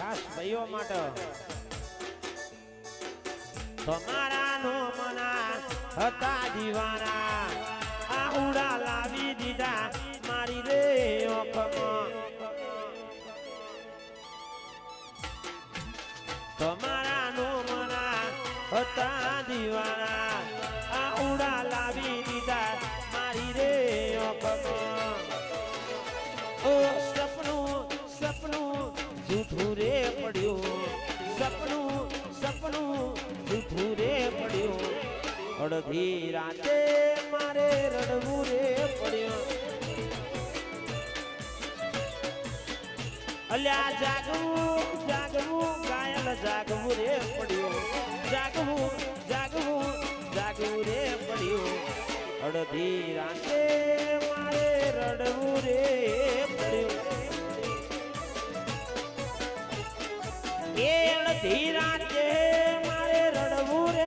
ખાસ ભાઈઓ માટે તમારા નો મના હતા દીવાના આહુડા લાવી દીધા મારી રે ઓખમાં તમારા નો મના હતા દીવાના આહુડા લાવી દીધા મારી રે ઓખમાં ઓ સપનું સપનું જૂઠું રે પડ્યું સપનું સપનું જૂઠું રે પડ્યું અડધી રાતે મારે રડવું રે પડ્યું અલ્યા જાગવું જાગવું ગાયલ જાગવું રે પડ્યું જાગવું જાગવું જાગવું રે પડ્યું અડધી રાતે મારે રડવું રે પડ્યું એ અડધી રાતે